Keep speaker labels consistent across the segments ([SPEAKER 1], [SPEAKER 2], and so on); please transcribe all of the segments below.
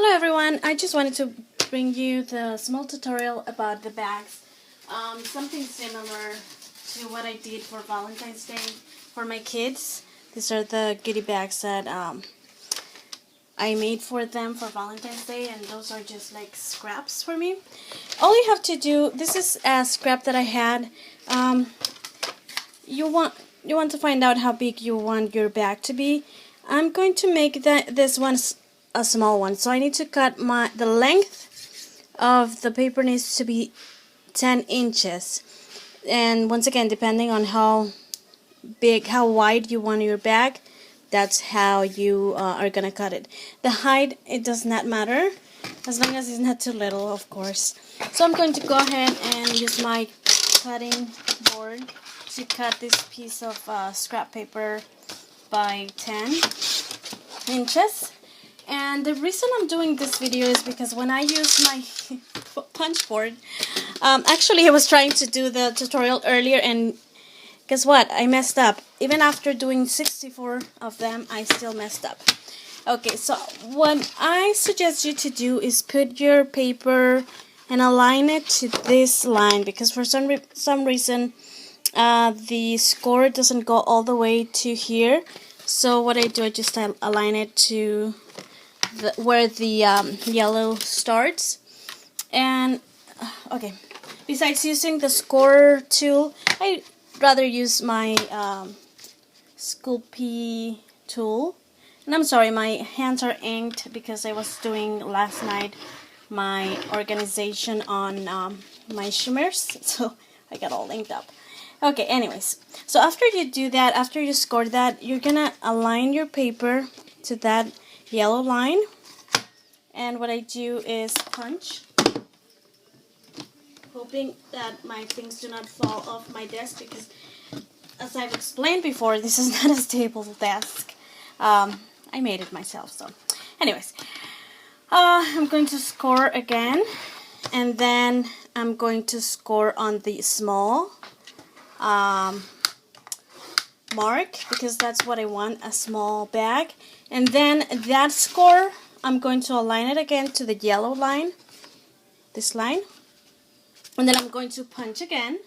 [SPEAKER 1] Hello everyone, I just wanted to bring you the small tutorial about the bags. Something similar to what I did for Valentine's Day for my kids. These are the goodie bags that I made for them for Valentine's Day, and those are just like scraps for me. All you have to do, this is a scrap that I had. You want to find out how big you want your bag to be. I'm going to make this one a small one, so I need to cut the length of the paper needs to be 10 inches, and once again, depending on how wide you want your bag, that's how you are gonna cut it. The height, it does not matter as long as it's not too little, of course. So I'm going to go ahead and use my cutting board to cut this piece of scrap paper by 10 inches. And the reason I'm doing this video is because when I use my punch board, actually I was trying to do the tutorial earlier, and guess what? I messed up. Even after doing 64 of them, I still messed up. Okay, so what I suggest you to do is put your paper and align it to this line, because for some reason the score doesn't go all the way to here. So what I do, I just align it to where the yellow starts. And okay, besides using the score tool, I rather use my Sculpey tool. And I'm sorry, my hands are inked because I was doing last night my organization on my shimmers, so I got all inked up. Okay, anyways, so after you do that, after you score that, you're gonna align your paper to that yellow line. And what I do is punch, hoping that my things do not fall off my desk, because as I've explained before, this is not a stable desk. I made it myself, so anyways, I'm going to score again, and then I'm going to score on the small mark, because that's what I want, a small bag. And then that score, I'm going to align it again to the yellow line, this line, and then I'm going to punch again.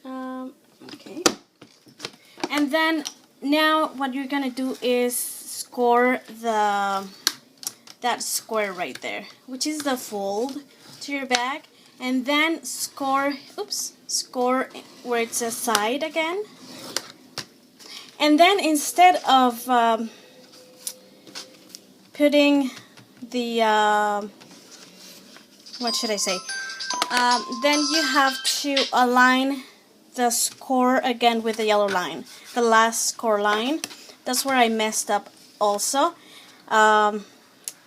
[SPEAKER 1] Okay, and then now what you're gonna do is score that square right there, which is the fold to your bag, and then score where it says side again. And then instead of putting the what should I say, then you have to align the score again with the yellow line, the last score line. That's where I messed up also.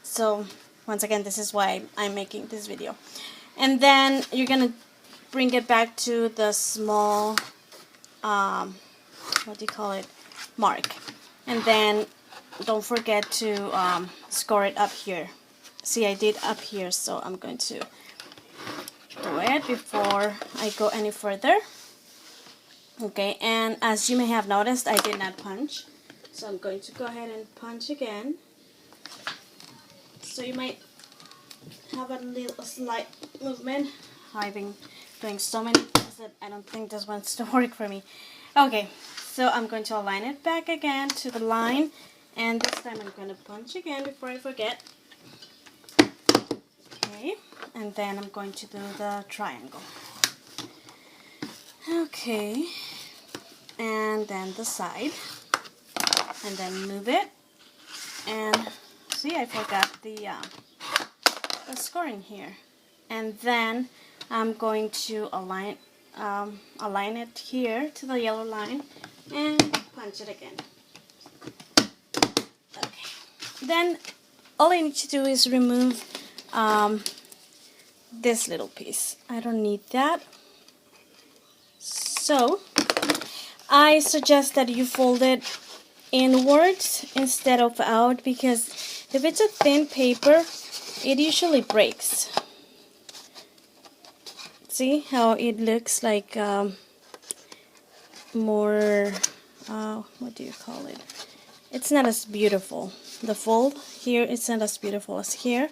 [SPEAKER 1] So once again, this is why I'm making this video. And then you're gonna bring it back to the small what do you call it, mark, and then don't forget to score it up here. See, I did up here, so I'm going to do it before I go any further. Okay, and as you may have noticed, I did not punch, so I'm going to go ahead and punch again. So you might have a slight movement. I've been doing so many things that I don't think this wants to work for me. Okay, so I'm going to align it back again to the line, and this time I'm going to punch again before I forget. Okay, and then I'm going to do the triangle. Okay, and then the side, and then move it, and see, I forgot the scoring here. And then I'm going to align it here to the yellow line and punch it again. Okay, then all I need to do is remove this little piece. I don't need that. So I suggest that you fold it inwards instead of out, because if it's a thin paper, it usually breaks. See how it looks like more, what do you call it? It's not as beautiful. the fold here isn't as beautiful as here.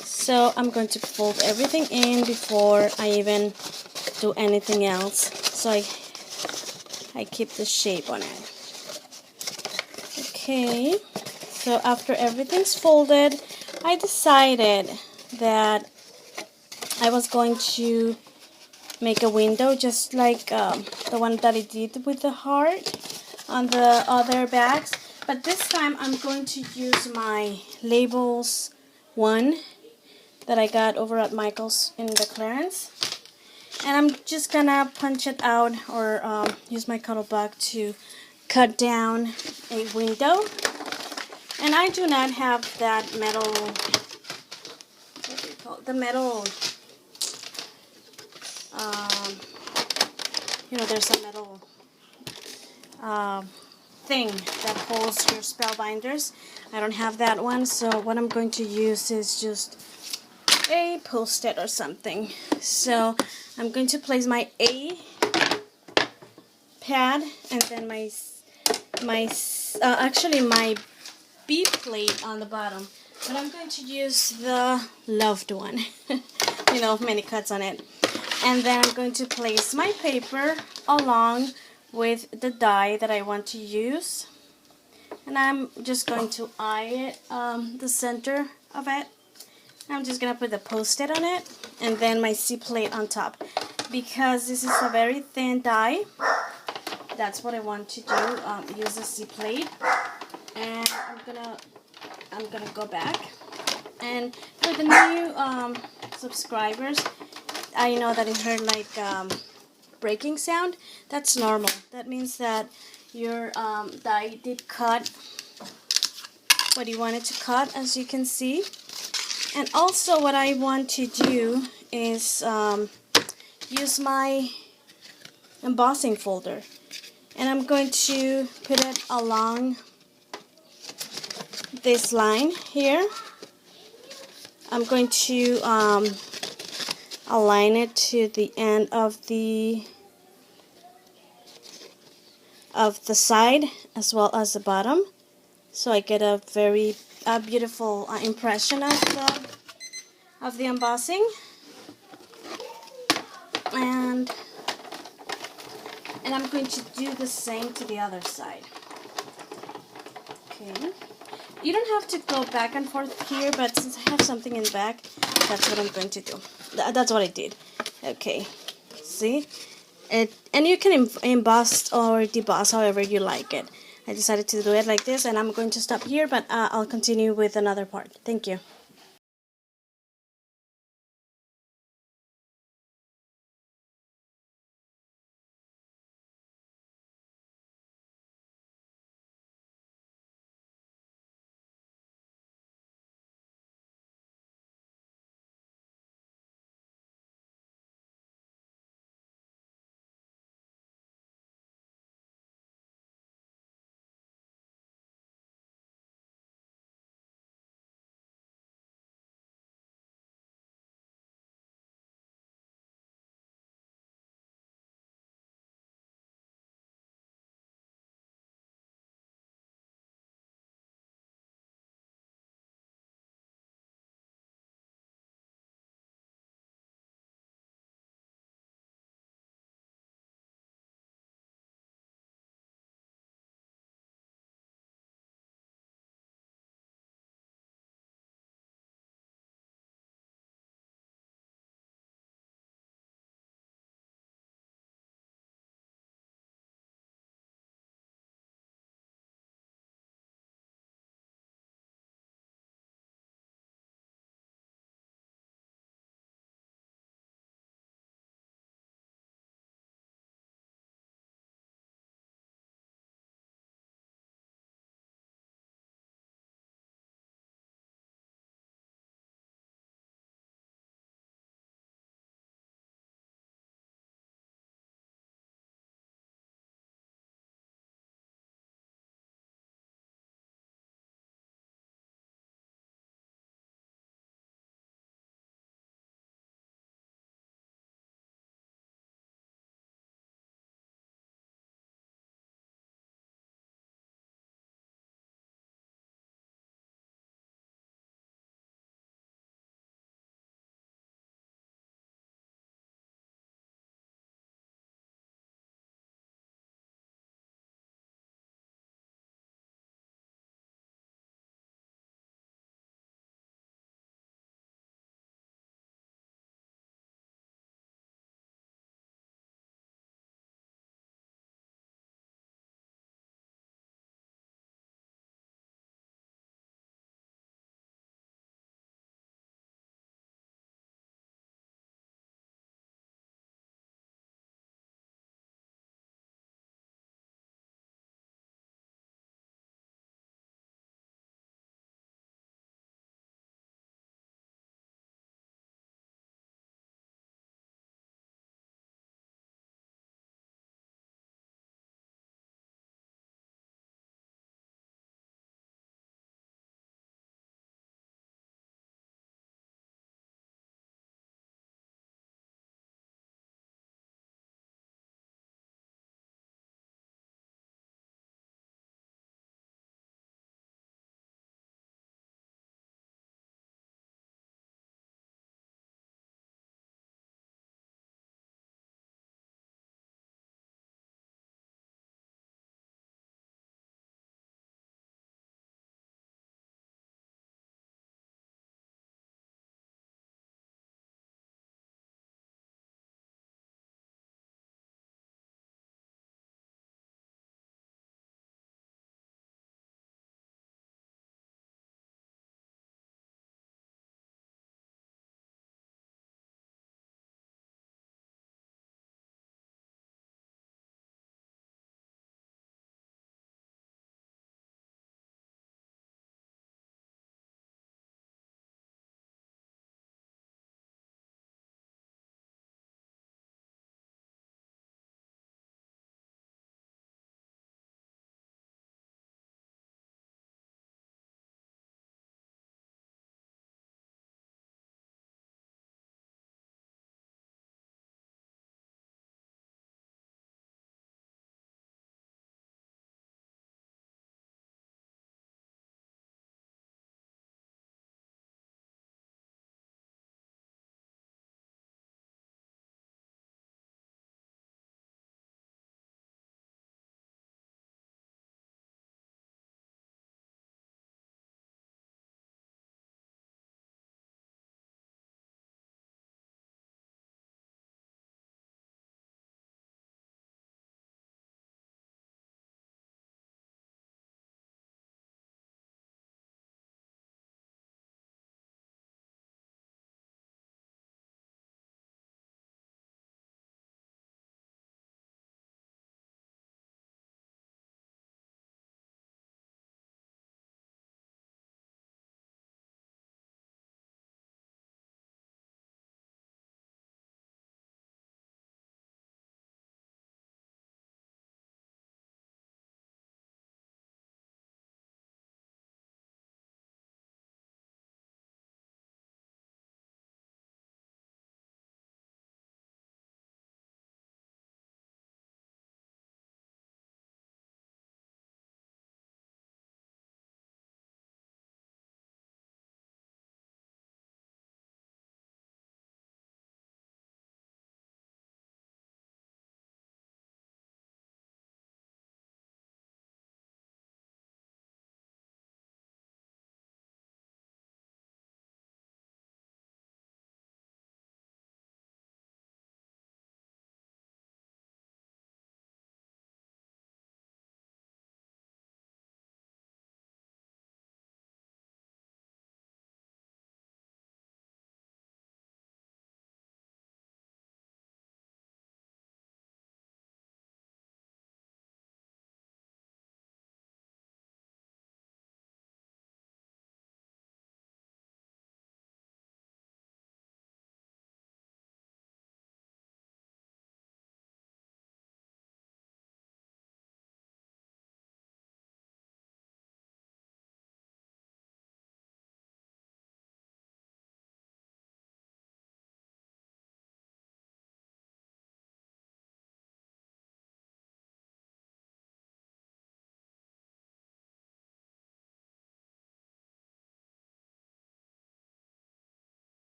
[SPEAKER 1] So I'm going to fold everything in before I even do anything else. So I keep the shape on it. Okay, so after everything's folded, I decided that I was going to make a window just like the one that I did with the heart on the other bags. But this time I'm going to use my labels one that I got over at Michael's in the clearance. And I'm just gonna punch it out or use my cuddle block to cut down a window. And I do not have that metal, what do you call it? The metal, you know, there's a metal thing that holds your spell binders. I don't have that one, so what I'm going to use is just a post-it or something. So I'm going to place my A pad and then actually my B plate on the bottom, but I'm going to use the loved one. You know, many cuts on it. And then I'm going to place my paper along with the die that I want to use, and I'm just going to eye it, the center of it. I'm just gonna put the post-it on it and then my C plate on top, because this is a very thin die. That's what I want to do, use the C plate. And I'm gonna go back, and for the new subscribers, I know that it heard like breaking sound. That's normal. That means that your die did cut what you wanted to cut, as you can see. And also what I want to do is use my embossing folder, and I'm going to put it along this line here. I'm going to align it to the end of the side as well as the bottom, so I get a very beautiful impression of the embossing. And I'm going to do the same to the other side. Okay, you don't have to go back and forth here, but since I have something in the back, that's what I'm going to do. That's what I did. Okay, see? And you can emboss or deboss however you like it. I decided to do it like this, and I'm going to stop here, but I'll continue with another part. Thank you.